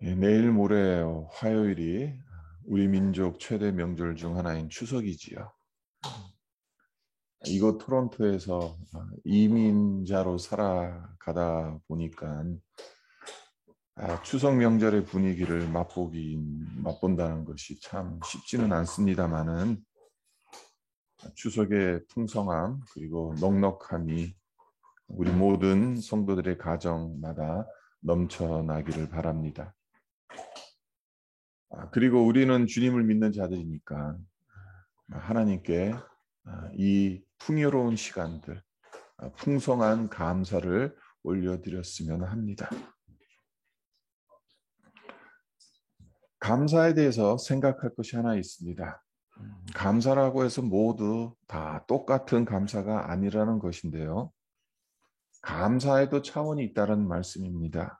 내일 모레 화요일이 우리 민족 최대 명절 중 하나인 추석이지요. 이곳 토론토에서 이민자로 살아가다 보니까 추석 명절의 분위기를 맛본다는 것이 참 쉽지는 않습니다만은 추석의 풍성함 그리고 넉넉함이 우리 모든 성도들의 가정마다 넘쳐나기를 바랍니다. 그리고 우리는 주님을 믿는 자들이니까 하나님께 이 풍요로운 시간들, 풍성한 감사를 올려드렸으면 합니다. 감사에 대해서 생각할 것이 하나 있습니다. 감사라고 해서 모두 다 똑같은 감사가 아니라는 것인데요. 감사에도 차원이 있다는 말씀입니다.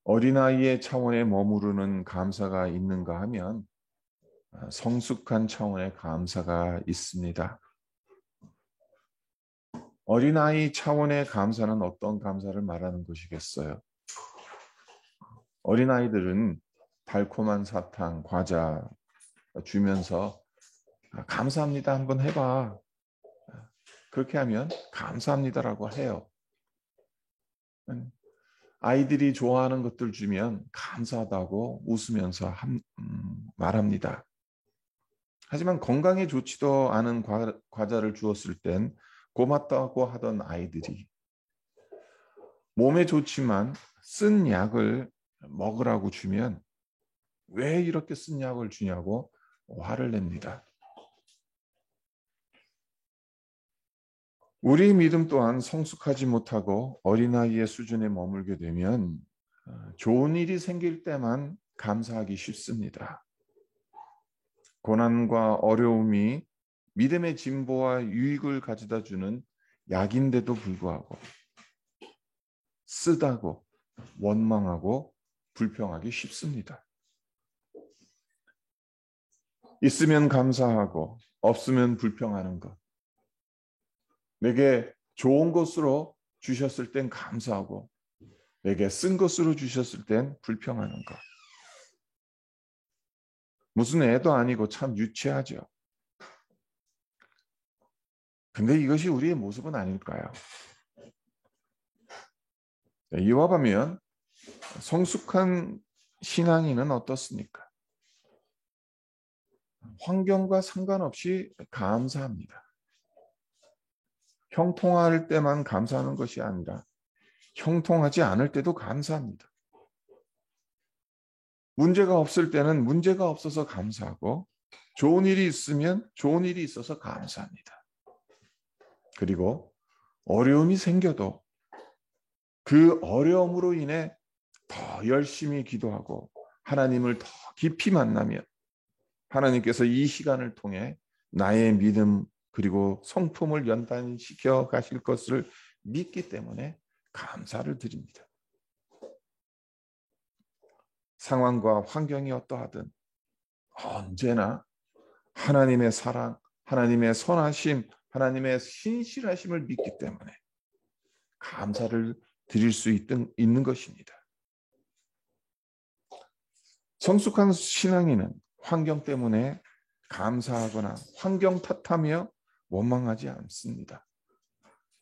어린아이의 차원에 머무르는 감사가 있는가 하면 성숙한 차원의 감사가 있습니다. 어린아이 차원의 감사는 어떤 감사를 말하는 것이겠어요? 어린아이들은 달콤한 사탕, 과자 주면서 감사합니다 한번 해봐. 그렇게 하면 감사합니다라고 해요. 아이들이 좋아하는 것들 주면 감사하다고 웃으면서 말합니다. 하지만 건강에 좋지도 않은 과자를 주었을 땐 고맙다고 하던 아이들이 몸에 좋지만 쓴 약을 먹으라고 주면 왜 이렇게 쓴 약을 주냐고 화를 냅니다. 우리 믿음 또한 성숙하지 못하고 어린아이의 수준에 머물게 되면 좋은 일이 생길 때만 감사하기 쉽습니다. 고난과 어려움이 믿음의 진보와 유익을 가져다 주는 약인데도 불구하고 쓰다고 원망하고 불평하기 쉽습니다. 있으면 감사하고 없으면 불평하는 것. 내게 좋은 것으로 주셨을 땐 감사하고 내게 쓴 것으로 주셨을 땐 불평하는 것. 무슨 애도 아니고 참 유치하죠. 근데 이것이 우리의 모습은 아닐까요? 이와 반면 성숙한 신앙인은 어떻습니까? 환경과 상관없이 감사합니다. 형통할 때만 감사하는 것이 아니라 형통하지 않을 때도 감사합니다. 문제가 없을 때는 문제가 없어서 감사하고 좋은 일이 있으면 좋은 일이 있어서 감사합니다. 그리고 어려움이 생겨도 그 어려움으로 인해 더 열심히 기도하고 하나님을 더 깊이 만나며 하나님께서 이 시간을 통해 나의 믿음 그리고 성품을 연단시켜 가실 것을 믿기 때문에 감사를 드립니다. 상황과 환경이 어떠하든 언제나 하나님의 사랑, 하나님의 선하심, 하나님의 신실하심을 믿기 때문에 감사를 드릴 수 있는 것입니다. 성숙한 신앙인은 환경 때문에 감사하거나 환경 탓하며 원망하지 않습니다.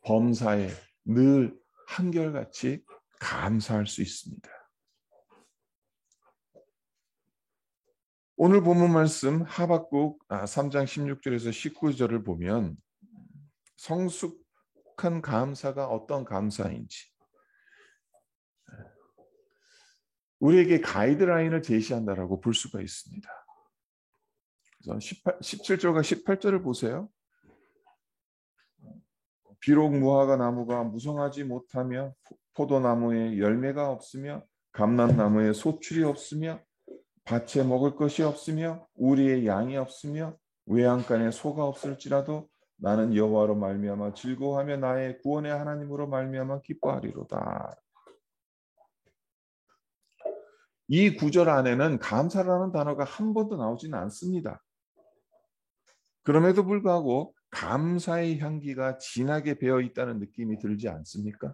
범사에 늘 한결같이 감사할 수 있습니다. 오늘 본문 말씀 하박국 3장 16절에서 19절을 보면 성숙한 감사가 어떤 감사인지 우리에게 가이드라인을 제시한다라고 볼 수가 있습니다. 그래서 17절과 18절을 보세요. 비록 무화과 나무가 무성하지 못하며 포도나무에 열매가 없으며 감람나무에 소출이 없으며 밭에 먹을 것이 없으며 우리의 양이 없으며 외양간에 소가 없을지라도 나는 여호와로 말미암아 즐거워하며 나의 구원의 하나님으로 말미암아 기뻐하리로다. 이 구절 안에는 감사라는 단어가 한 번도 나오지는 않습니다. 그럼에도 불구하고 감사의 향기가 진하게 배어 있다는 느낌이 들지 않습니까?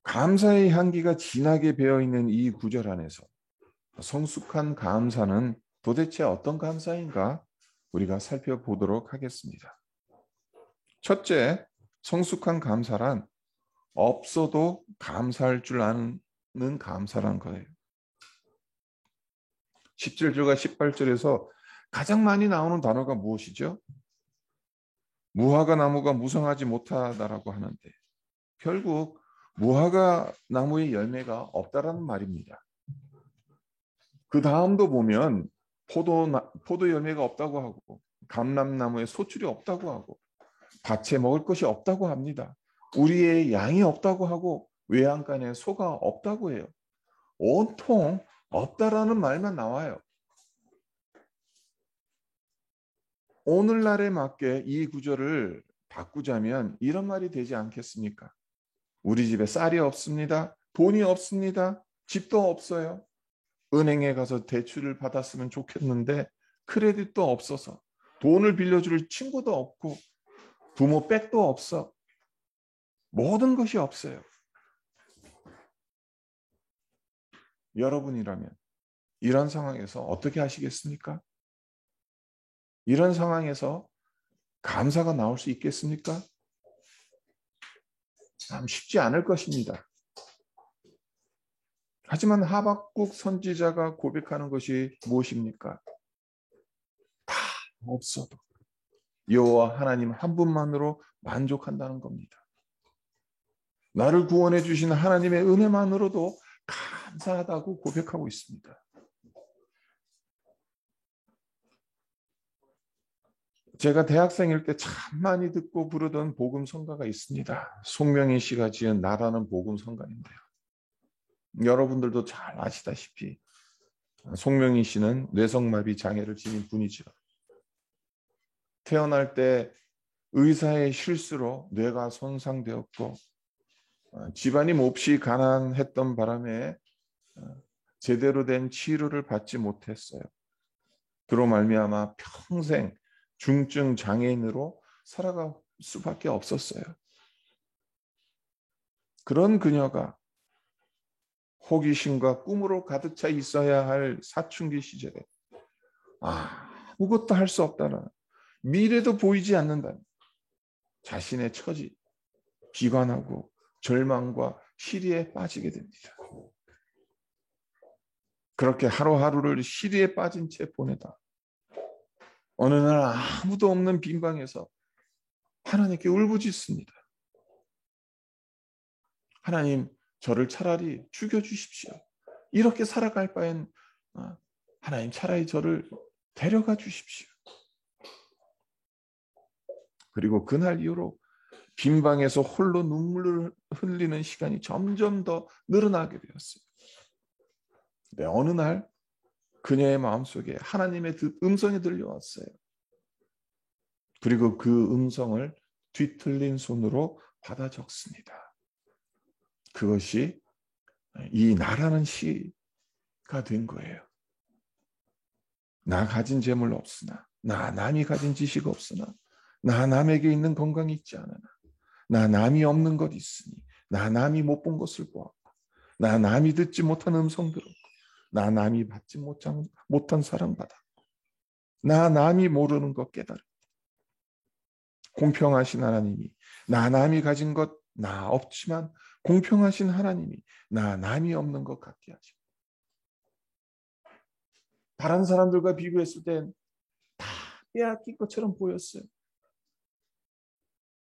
감사의 향기가 진하게 배어있는 이 구절 안에서 성숙한 감사는 도대체 어떤 감사인가 우리가 살펴보도록 하겠습니다. 첫째, 성숙한 감사란 없어도 감사할 줄 아는 감사란 거예요. 17절과 18절에서 가장 많이 나오는 단어가 무엇이죠? 무화과 나무가 무성하지 못하다라고 하는데 결국 무화과 나무의 열매가 없다라는 말입니다. 그 다음도 보면 포도 열매가 없다고 하고 감람나무에 소출이 없다고 하고 밭에 먹을 것이 없다고 합니다. 우리의 양이 없다고 하고 외양간에 소가 없다고 해요. 온통 없다라는 말만 나와요. 오늘날에 맞게 이 구절을 바꾸자면 이런 말이 되지 않겠습니까? 우리 집에 쌀이 없습니다. 돈이 없습니다. 집도 없어요. 은행에 가서 대출을 받았으면 좋겠는데 크레딧도 없어서 돈을 빌려줄 친구도 없고 부모 백도 없어. 모든 것이 없어요. 여러분이라면 이런 상황에서 어떻게 하시겠습니까? 이런 상황에서 감사가 나올 수 있겠습니까? 참 쉽지 않을 것입니다. 하지만 하박국 선지자가 고백하는 것이 무엇입니까? 다 없어도 여호와 하나님 한 분만으로 만족한다는 겁니다. 나를 구원해 주신 하나님의 은혜만으로도 감사하다고 고백하고 있습니다. 제가 대학생일 때 참 많이 듣고 부르던 복음성가가 있습니다. 송명희 씨가 지은 나라는 복음성가인데요. 여러분들도 잘 아시다시피 송명희 씨는 뇌성마비 장애를 지닌 분이죠. 태어날 때 의사의 실수로 뇌가 손상되었고 집안이 몹시 가난했던 바람에 제대로 된 치료를 받지 못했어요. 그로 말미암아 평생 중증 장애인으로 살아갈 수밖에 없었어요. 그런 그녀가 호기심과 꿈으로 가득 차 있어야 할 사춘기 시절에 아무것도 할 수 없다는 미래도 보이지 않는다는 자신의 처지, 비관하고 절망과 시리에 빠지게 됩니다. 그렇게 하루하루를 시리에 빠진 채 보내다 어느 날 아무도 없는 빈방에서 하나님께 울부짖습니다. 하나님, 저를 차라리 죽여주십시오. 이렇게 살아갈 바엔 하나님 차라리 저를 데려가 주십시오. 그리고 그날 이후로 빈방에서 홀로 눈물을 흘리는 시간이 점점 더 늘어나게 되었어요. 근데 어느 날 그녀의 마음속에 하나님의 음성이 들려왔어요. 그리고 그 음성을 뒤틀린 손으로 받아 적습니다. 그것이 이 나라는 시가 된 거예요. 나 가진 재물 없으나, 나 남이 가진 지식 없으나, 나 남에게 있는 건강이 있지 않으나, 나 남이 없는 것 있으니, 나 남이 못 본 것을 보았고, 나 남이 듣지 못한 음성 들었고, 나 남이 받지 못한 사랑 받았고, 나 남이 모르는 것 깨달았고, 공평하신 하나님이 나 남이 가진 것 나 없지만 공평하신 하나님이 나 남이 없는 것 같게 하시고 다른 사람들과 비교했을 땐 다 빼앗긴 것처럼 보였어요.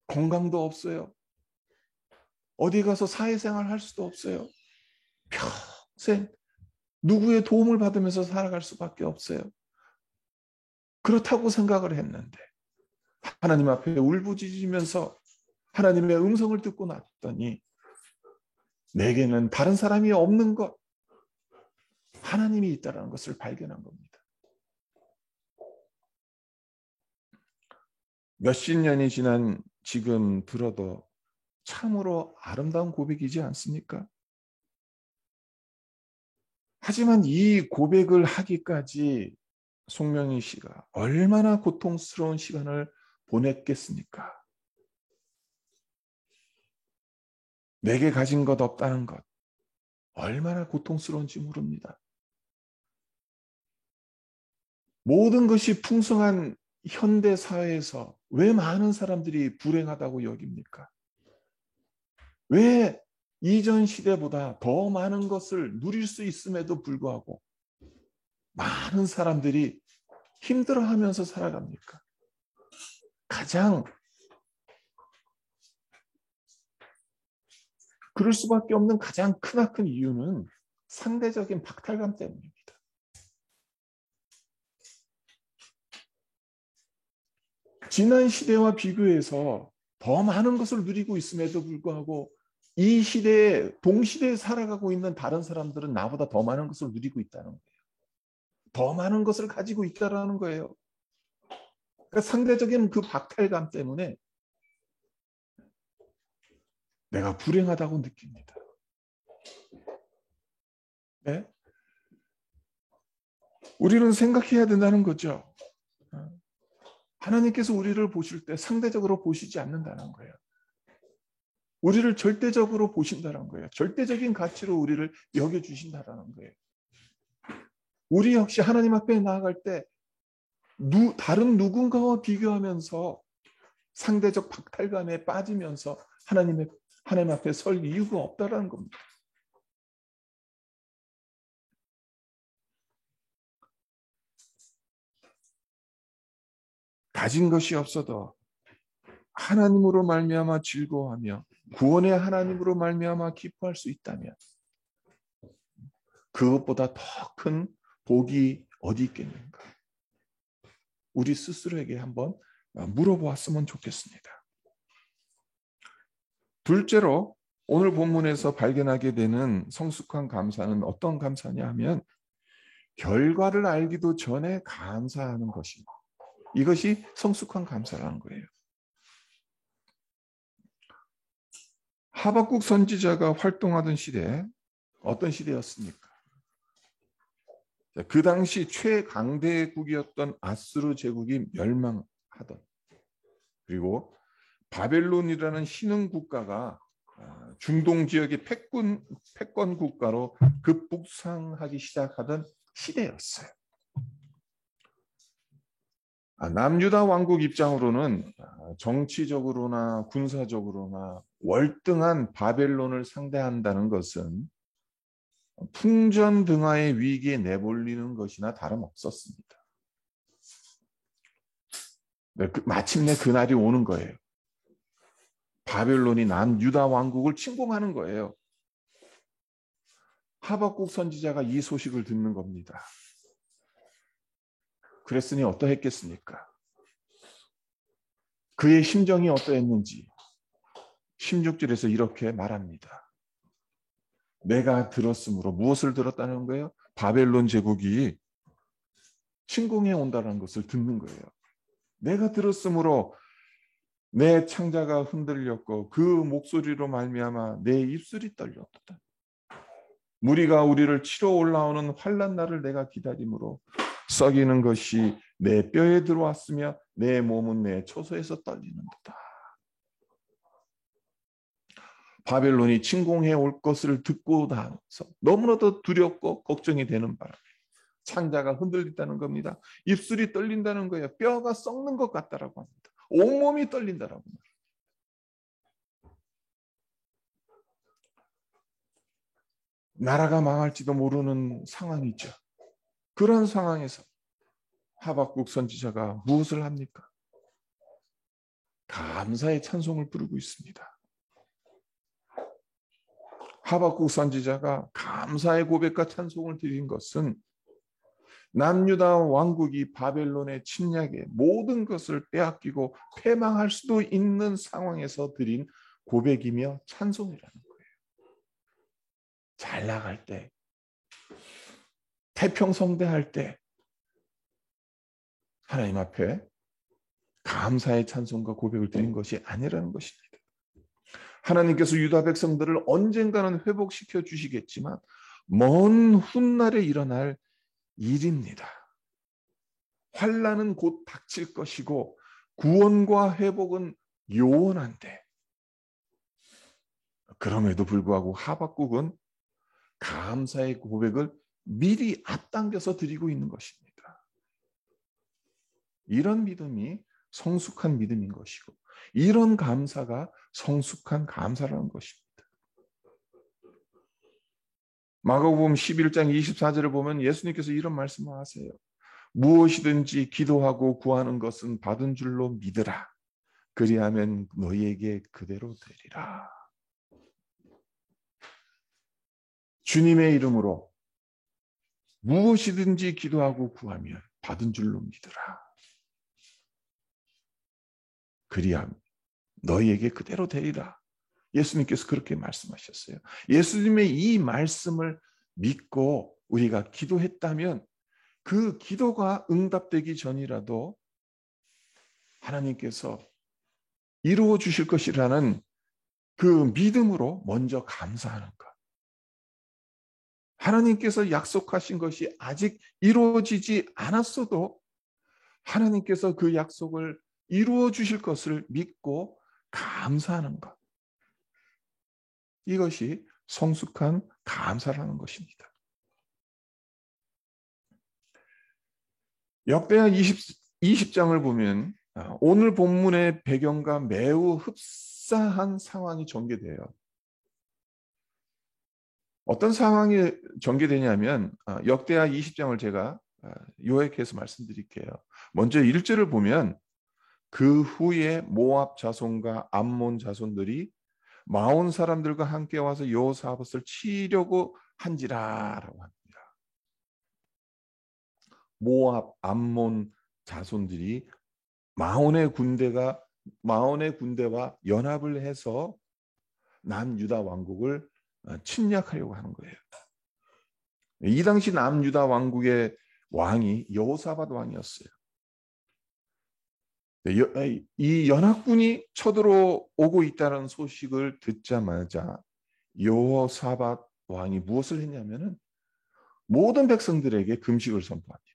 건강도 없어요. 어디 가서 사회생활 할 수도 없어요. 평생 누구의 도움을 받으면서 살아갈 수밖에 없어요. 그렇다고 생각을 했는데 하나님 앞에 울부짖으면서 하나님의 음성을 듣고 났더니 내게는 다른 사람이 없는 것, 하나님이 있다는 것을 발견한 겁니다. 몇십 년이 지난 지금 들어도 참으로 아름다운 고백이지 않습니까? 하지만 이 고백을 하기까지 송명희 씨가 얼마나 고통스러운 시간을 보냈겠습니까? 내게 가진 것 없다는 것, 얼마나 고통스러운지 모릅니다. 모든 것이 풍성한 현대 사회에서 왜 많은 사람들이 불행하다고 여깁니까? 왜 이전 시대보다 더 많은 것을 누릴 수 있음에도 불구하고 많은 사람들이 힘들어하면서 살아갑니까? 가장 그럴 수밖에 없는 가장 크나큰 이유는 상대적인 박탈감 때문입니다. 지난 시대와 비교해서 더 많은 것을 누리고 있음에도 불구하고 이 시대에 동시대에 살아가고 있는 다른 사람들은 나보다 더 많은 것을 누리고 있다는 거예요. 더 많은 것을 가지고 있다는 거예요. 그러니까 상대적인 그 박탈감 때문에 내가 불행하다고 느낍니다. 네? 우리는 생각해야 된다는 거죠. 하나님께서 우리를 보실 때 상대적으로 보시지 않는다는 거예요. 우리를 절대적으로 보신다는 거예요. 절대적인 가치로 우리를 여겨주신다는 거예요. 우리 역시 하나님 앞에 나아갈 때 다른 누군가와 비교하면서 상대적 박탈감에 빠지면서 하나님 앞에 설 이유가 없다라는 겁니다. 가진 것이 없어도 하나님으로 말미암아 즐거워하며 구원의 하나님으로 말미암아 기뻐할 수 있다면 그것보다 더 큰 복이 어디 있겠는가? 우리 스스로에게 한번 물어보았으면 좋겠습니다. 둘째로 오늘 본문에서 발견하게 되는 성숙한 감사는 어떤 감사냐 하면 결과를 알기도 전에 감사하는 것입니다. 이것이 성숙한 감사라는 거예요. 하박국 선지자가 활동하던 시대, 어떤 시대였습니까? 그 당시 최강대국이었던 아수르 제국이 멸망하던, 그리고 바벨론이라는 신흥 국가가 중동 지역의 패권 국가로 급북상하기 시작하던 시대였어요. 남유다 왕국 입장으로는 정치적으로나 군사적으로나 월등한 바벨론을 상대한다는 것은 풍전등화의 위기에 내몰리는 것이나 다름없었습니다. 마침내 그날이 오는 거예요. 바벨론이 남유다 왕국을 침공하는 거예요. 하박국 선지자가 이 소식을 듣는 겁니다. 그랬으니 어떠했겠습니까? 그의 심정이 어떠했는지 16절에서 이렇게 말합니다. 내가 들었으므로, 무엇을 들었다는 거예요? 바벨론 제국이 침공해 온다는 것을 듣는 거예요. 내가 들었으므로 내 창자가 흔들렸고 그 목소리로 말미암아 내 입술이 떨렸다. 무리가 우리를 치러 올라오는 환난 날을 내가 기다림으로 썩이는 것이 내 뼈에 들어왔으며 내 몸은 내 초소에서 떨리는 듯다. 바벨론이 침공해 올 것을 듣고 나서 너무나도 두렵고 걱정이 되는 바람에 창자가 흔들린다는 겁니다. 입술이 떨린다는 거예요. 뼈가 썩는 것 같다라고 합니다. 온몸이 떨린다라고 합니다. 나라가 망할지도 모르는 상황이죠. 그런 상황에서 하박국 선지자가 무엇을 합니까? 감사의 찬송을 부르고 있습니다. 하박국 선지자가 감사의 고백과 찬송을 드린 것은 남유다 왕국이 바벨론의 침략에 모든 것을 빼앗기고 패망할 수도 있는 상황에서 드린 고백이며 찬송이라는 거예요. 잘 나갈 때, 태평성대할 때 하나님 앞에 감사의 찬송과 고백을 드린 것이 아니라는 것입니다. 하나님께서 유다 백성들을 언젠가는 회복시켜 주시겠지만 먼 훗날에 일어날 일입니다. 환난은 곧 닥칠 것이고 구원과 회복은 요원한데 그럼에도 불구하고 하박국은 감사의 고백을 미리 앞당겨서 드리고 있는 것입니다. 이런 믿음이 성숙한 믿음인 것이고, 이런 감사가 성숙한 감사라는 것입니다. 마가복음 11장 24절을 보면 예수님께서 이런 말씀을 하세요. 무엇이든지 기도하고 구하는 것은 받은 줄로 믿으라. 그리하면 너희에게 그대로 되리라. 주님의 이름으로 무엇이든지 기도하고 구하면 받은 줄로 믿으라. 그리하면 너희에게 그대로 되리라. 예수님께서 그렇게 말씀하셨어요. 예수님의 이 말씀을 믿고 우리가 기도했다면 그 기도가 응답되기 전이라도 하나님께서 이루어 주실 것이라는 그 믿음으로 먼저 감사하는 것. 하나님께서 약속하신 것이 아직 이루어지지 않았어도 하나님께서 그 약속을 이루어 주실 것을 믿고 감사하는 것. 이것이 성숙한 감사라는 것입니다. 역대하 20장을 보면 오늘 본문의 배경과 매우 흡사한 상황이 전개돼요. 어떤 상황이 전개되냐면 역대하 20장을 제가 요약해서 말씀드릴게요. 먼저 1절을 보면 그 후에 모압 자손과 암몬 자손들이 마온 사람들과 함께 와서 여호사밧을 치려고 한지라라고 합니다. 모압, 암몬 자손들이 마온의 군대와 연합을 해서 남유다 왕국을 침략하려고 하는 거예요. 이 당시 남유다 왕국의 왕이 여호사밧 왕이었어요. 이 연합군이 쳐들어오고 있다는 소식을 듣자마자 여호사밧 왕이 무엇을 했냐면은 모든 백성들에게 금식을 선포합니다.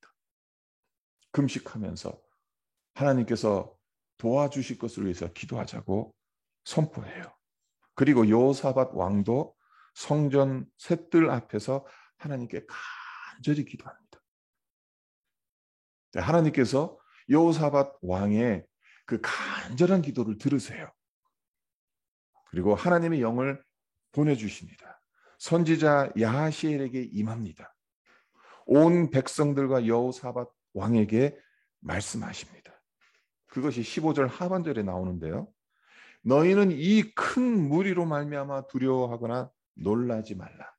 금식하면서 하나님께서 도와주실 것을 위해서 기도하자고 선포해요. 그리고 여호사밧 왕도 성전 셋들 앞에서 하나님께 간절히 기도합니다. 하나님께서 여호사밧 왕의 그 간절한 기도를 들으세요. 그리고 하나님의 영을 보내주십니다. 선지자 야하시엘에게 임합니다. 온 백성들과 여호사밧 왕에게 말씀하십니다. 그것이 15절 하반절에 나오는데요. 너희는 이 큰 무리로 말미암아 두려워하거나 놀라지 말라.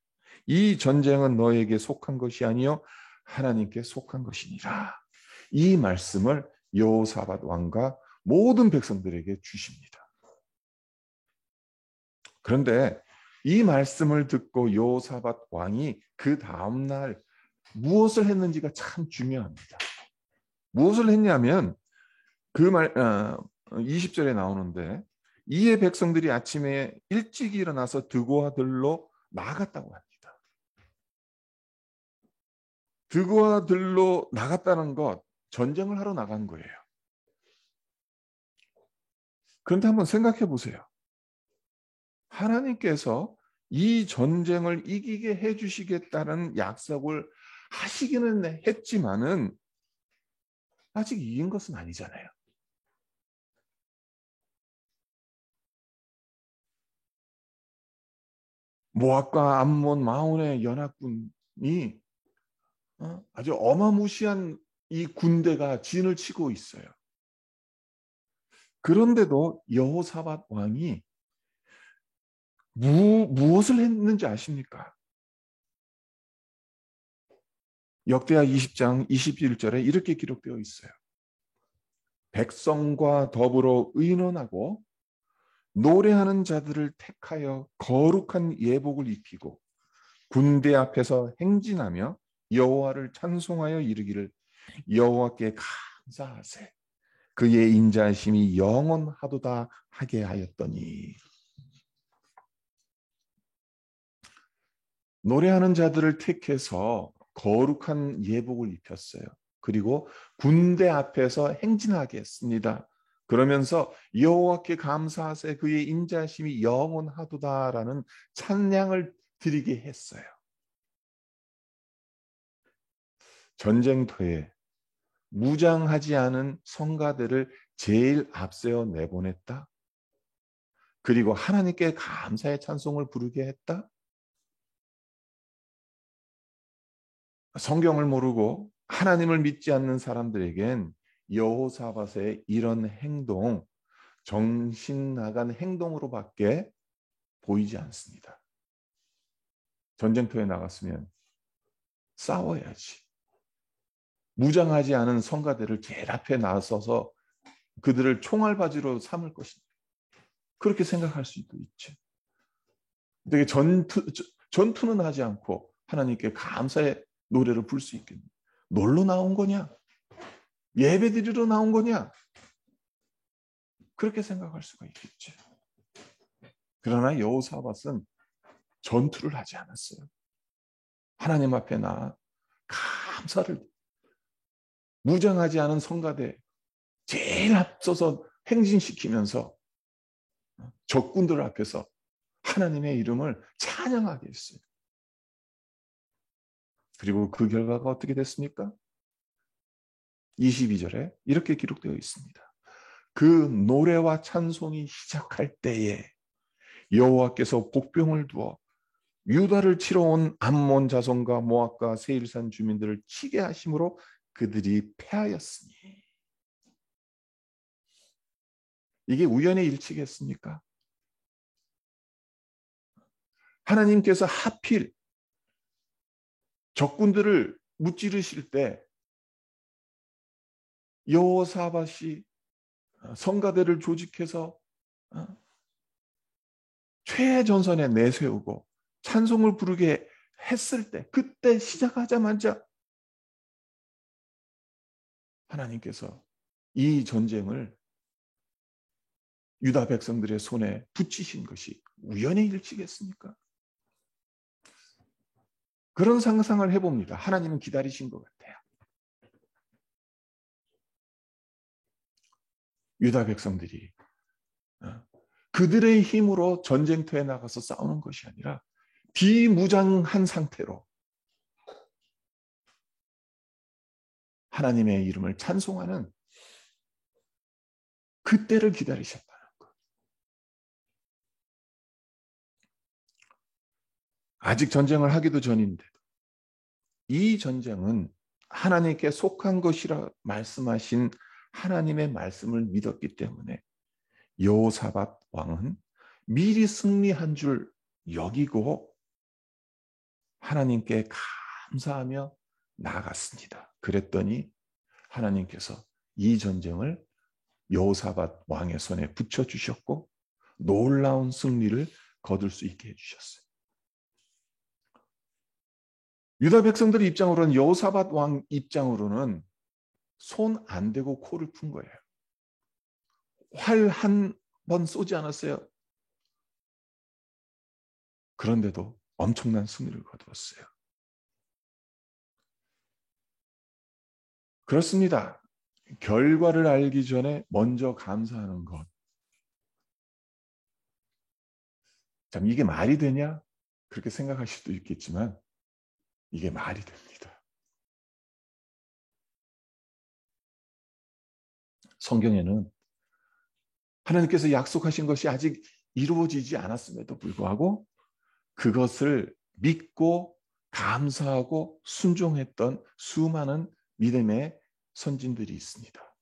이 전쟁은 너에게 속한 것이 아니요 하나님께 속한 것이니라. 이 말씀을 여호사밧 왕과 모든 백성들에게 주십니다. 그런데 이 말씀을 듣고 여호사밧 왕이 그 다음 날 무엇을 했는지가 참 중요합니다. 무엇을 했냐면 그 말 20절에 나오는데 이에 백성들이 아침에 일찍 일어나서 드고와 들로 나갔다고 합니다. 드고와 들로 나갔다는 것, 전쟁을 하러 나간 거예요. 그런데 한번 생각해 보세요. 하나님께서 이 전쟁을 이기게 해주시겠다는 약속을 하시기는 했지만은 아직 이긴 것은 아니잖아요. 모압과 암몬, 마온의 연합군이 아주 어마무시한 이 군대가 진을 치고 있어요. 그런데도 여호사밧 왕이 무엇을 했는지 아십니까? 역대하 20장 21절에 이렇게 기록되어 있어요. 백성과 더불어 의논하고 노래하는 자들을 택하여 거룩한 예복을 입히고 군대 앞에서 행진하며 여호와를 찬송하여 이르기를 여호와께 감사하세. 그의 인자하심이 영원하도다 하게 하였더니. 노래하는 자들을 택해서 거룩한 예복을 입혔어요. 그리고 군대 앞에서 행진하게 했습니다. 그러면서 여호와께 감사하세 그의 인자하심이 영원하도다라는 찬양을 드리게 했어요. 전쟁터에 무장하지 않은 성가대를 제일 앞세워 내보냈다. 그리고 하나님께 감사의 찬송을 부르게 했다. 성경을 모르고 하나님을 믿지 않는 사람들에겐 여호사밧의 이런 행동, 정신 나간 행동으로밖에 보이지 않습니다. 전쟁터에 나갔으면 싸워야지. 무장하지 않은 성가대를 제일 앞에 나서서 그들을 총알바지로 삼을 것이다. 그렇게 생각할 수도 있지. 되게 전투는 하지 않고 하나님께 감사의 노래를 부를 수 있겠니? 놀러 나온 거냐? 예배드리러 나온 거냐? 그렇게 생각할 수가 있겠지. 그러나 여호사밧은 전투를 하지 않았어요. 하나님 앞에 나아 감사를 무장하지 않은 성가대 제일 앞서서 행진시키면서 적군들 앞에서 하나님의 이름을 찬양하게 했어요. 그리고 그 결과가 어떻게 됐습니까? 22절에 이렇게 기록되어 있습니다. 그 노래와 찬송이 시작할 때에 여호와께서 복병을 두어 유다를 치러 온 암몬 자손과 모압과 세일산 주민들을 치게 하심으로 그들이 패하였으니. 이게 우연의 일치겠습니까? 하나님께서 하필 적군들을 무찌르실 때 여호사밧이 성가대를 조직해서 최전선에 내세우고 찬송을 부르게 했을 때, 그때 시작하자마자 하나님께서 이 전쟁을 유다 백성들의 손에 붙이신 것이 우연의 일치겠습니까? 그런 상상을 해봅니다. 하나님은 기다리신 것 같아요. 유다 백성들이 그들의 힘으로 전쟁터에 나가서 싸우는 것이 아니라 비무장한 상태로 하나님의 이름을 찬송하는 그때를 기다리셨다는 것. 아직 전쟁을 하기도 전인데도 이 전쟁은 하나님께 속한 것이라 말씀하신 하나님의 말씀을 믿었기 때문에 여호사밧 왕은 미리 승리한 줄 여기고 하나님께 감사하며 나아갔습니다. 그랬더니 하나님께서 이 전쟁을 여호사밧 왕의 손에 붙여주셨고 놀라운 승리를 거둘 수 있게 해주셨어요. 유다 백성들 입장으로는, 여호사밧 왕 입장으로는 손 안 대고 코를 푼 거예요. 활 한 번 쏘지 않았어요. 그런데도 엄청난 승리를 거두었어요. 그렇습니다. 결과를 알기 전에 먼저 감사하는 것. 참 이게 말이 되냐? 그렇게 생각하실 수도 있겠지만 이게 말이 됩니다. 성경에는 하나님께서 약속하신 것이 아직 이루어지지 않았음에도 불구하고 그것을 믿고 감사하고 순종했던 수많은 믿음의 선진들이 있습니다.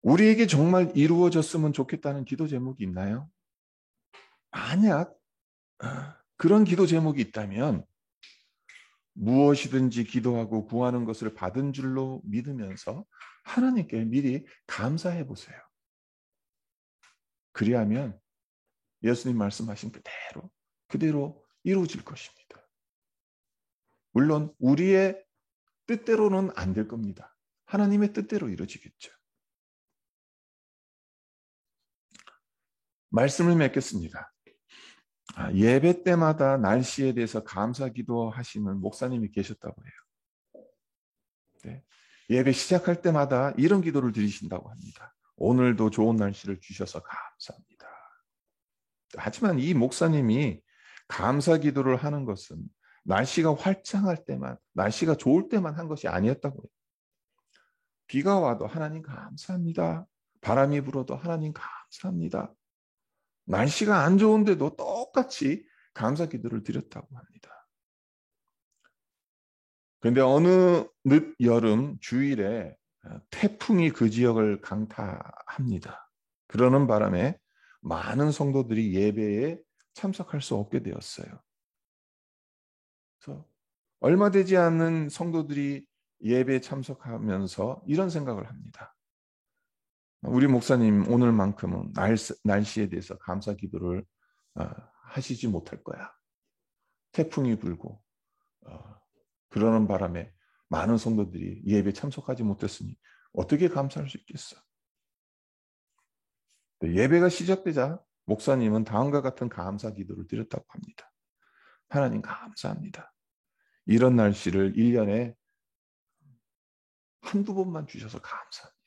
우리에게 정말 이루어졌으면 좋겠다는 기도 제목이 있나요? 만약 그런 기도 제목이 있다면 무엇이든지 기도하고 구하는 것을 받은 줄로 믿으면서 하나님께 미리 감사해 보세요. 그리하면 예수님 말씀하신 그대로 이루어질 것입니다. 물론 우리의 뜻대로는 안 될 겁니다. 하나님의 뜻대로 이루어지겠죠. 말씀을 맺겠습니다. 예배 때마다 날씨에 대해서 감사 기도하시는 목사님이 계셨다고 해요. 네. 예배 시작할 때마다 이런 기도를 드리신다고 합니다. 오늘도 좋은 날씨를 주셔서 감사합니다. 하지만 이 목사님이 감사 기도를 하는 것은 날씨가 활창할 때만, 날씨가 좋을 때만 한 것이 아니었다고요. 비가 와도 하나님 감사합니다. 바람이 불어도 하나님 감사합니다. 날씨가 안 좋은데도 똑같이 감사 기도를 드렸다고 합니다. 그런데 어느 늦여름 주일에 태풍이 그 지역을 강타합니다. 그러는 바람에 많은 성도들이 예배에 참석할 수 없게 되었어요. 그래서 얼마 되지 않은 성도들이 예배에 참석하면서 이런 생각을 합니다. 우리 목사님 오늘만큼은 날씨에 대해서 감사 기도를 하시지 못할 거야. 태풍이 불고 그러는 바람에 많은 성도들이 예배에 참석하지 못했으니 어떻게 감사할 수 있겠어? 예배가 시작되자 목사님은 다음과 같은 감사 기도를 드렸다고 합니다. 하나님 감사합니다. 이런 날씨를 1년에 한두 번만 주셔서 감사합니다.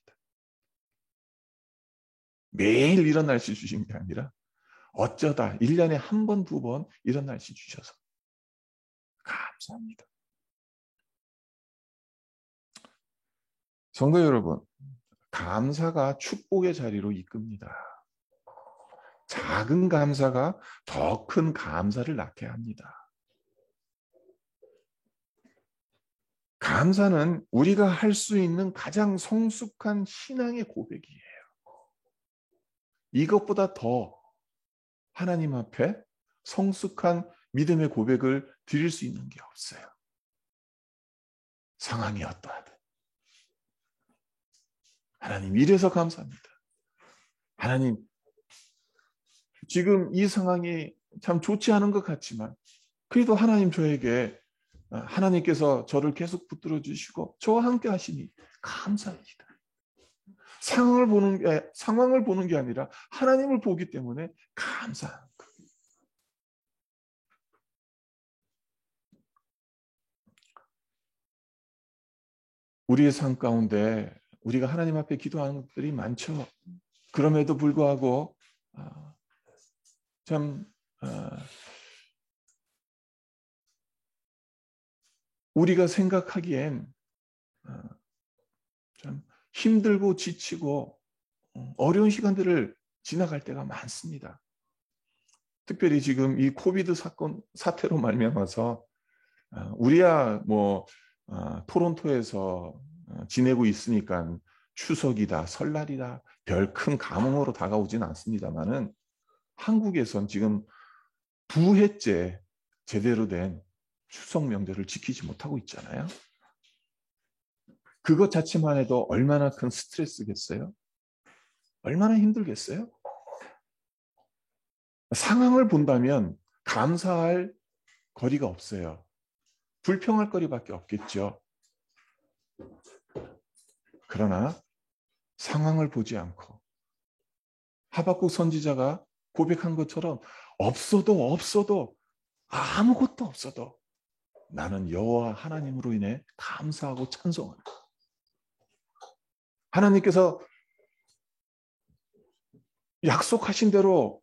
매일 이런 날씨 주신 게 아니라 어쩌다 1년에 한 번, 두 번 이런 날씨 주셔서 감사합니다. 성도 여러분, 감사가 축복의 자리로 이끕니다. 작은 감사가 더 큰 감사를 낳게 합니다. 감사는 우리가 할 수 있는 가장 성숙한 신앙의 고백이에요. 이것보다 더 하나님 앞에 성숙한 믿음의 고백을 드릴 수 있는 게 없어요. 상황이 어떠하든. 하나님 이래서 감사합니다. 하나님 지금 이 상황이 참 좋지 않은 것 같지만 그래도 하나님 저에게 하나님께서 저를 계속 붙들어 주시고 저와 함께 하시니 감사합니다. 상황을 보는 게 아니라 하나님을 보기 때문에 감사합니다. 우리의 삶 가운데 우리가 하나님 앞에 기도하는 것들이 많죠. 그럼에도 불구하고 참 우리가 생각하기엔 참 힘들고 지치고 어려운 시간들을 지나갈 때가 많습니다. 특별히 지금 이 코비드 사태로 말미암아서 우리야 뭐 토론토에서 지내고 있으니까 추석이다, 설날이다 별 큰 감흥으로 다가오진 않습니다만은 한국에선 지금 두 해째 제대로 된 추석 명절을 지키지 못하고 있잖아요. 그것 자체만 해도 얼마나 큰 스트레스겠어요? 얼마나 힘들겠어요? 상황을 본다면 감사할 거리가 없어요. 불평할 거리밖에 없겠죠. 그러나 상황을 보지 않고 하박국 선지자가 고백한 것처럼 없어도 아무것도 없어도 나는 여호와 하나님으로 인해 감사하고 찬송한다. 하나님께서 약속하신 대로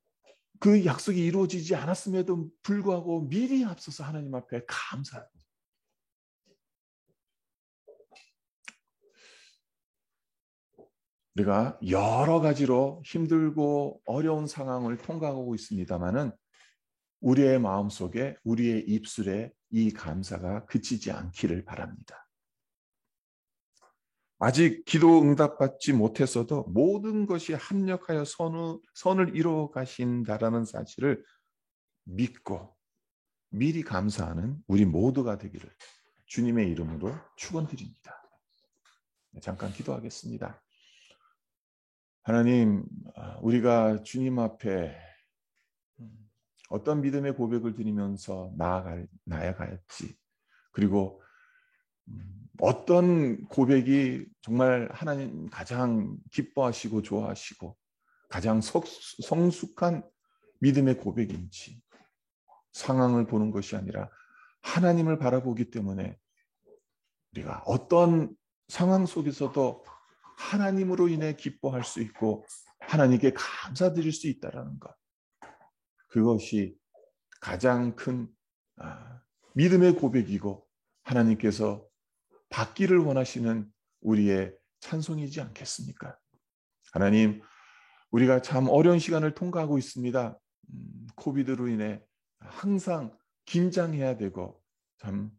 그 약속이 이루어지지 않았음에도 불구하고 미리 앞서서 하나님 앞에 감사합니다. 우리가 여러 가지로 힘들고 어려운 상황을 통과하고 있습니다만은 우리의 마음속에 우리의 입술에 이 감사가 그치지 않기를 바랍니다. 아직 기도 응답받지 못했어도 모든 것이 합력하여 선을 이루어 가신다라는 사실을 믿고 미리 감사하는 우리 모두가 되기를 주님의 이름으로 축원드립니다. 잠깐 기도하겠습니다. 하나님, 우리가 주님 앞에 어떤 믿음의 고백을 드리면서 나아갈지, 그리고 어떤 고백이 정말 하나님 가장 기뻐하시고 좋아하시고 가장 성숙한 믿음의 고백인지 상황을 보는 것이 아니라 하나님을 바라보기 때문에 우리가 어떤 상황 속에서도 하나님으로 인해 기뻐할 수 있고 하나님께 감사드릴 수 있다는 것. 그것이 가장 큰 믿음의 고백이고 하나님께서 받기를 원하시는 우리의 찬송이지 않겠습니까? 하나님, 우리가 참 어려운 시간을 통과하고 있습니다. 코비드로 인해 항상 긴장해야 되고 참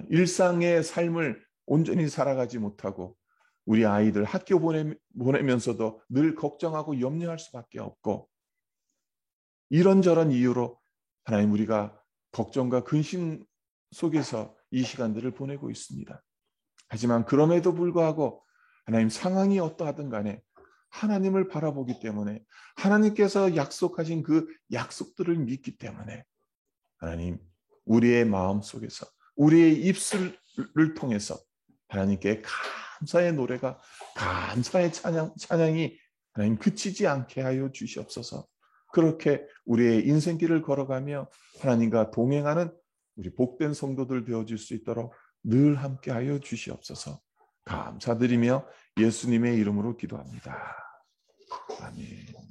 일상의 삶을 온전히 살아가지 못하고 우리 아이들 학교 보내면서도 늘 걱정하고 염려할 수밖에 없고 이런저런 이유로 하나님 우리가 걱정과 근심 속에서 이 시간들을 보내고 있습니다. 하지만 그럼에도 불구하고 하나님 상황이 어떠하든 간에 하나님을 바라보기 때문에 하나님께서 약속하신 그 약속들을 믿기 때문에 하나님 우리의 마음 속에서 우리의 입술을 통해서 하나님께 감사의 노래가 감사의 찬양이 하나님 그치지 않게 하여 주시옵소서. 그렇게 우리의 인생길을 걸어가며 하나님과 동행하는 우리 복된 성도들 되어질 수 있도록 늘 함께 하여 주시옵소서. 감사드리며 예수님의 이름으로 기도합니다. 아멘.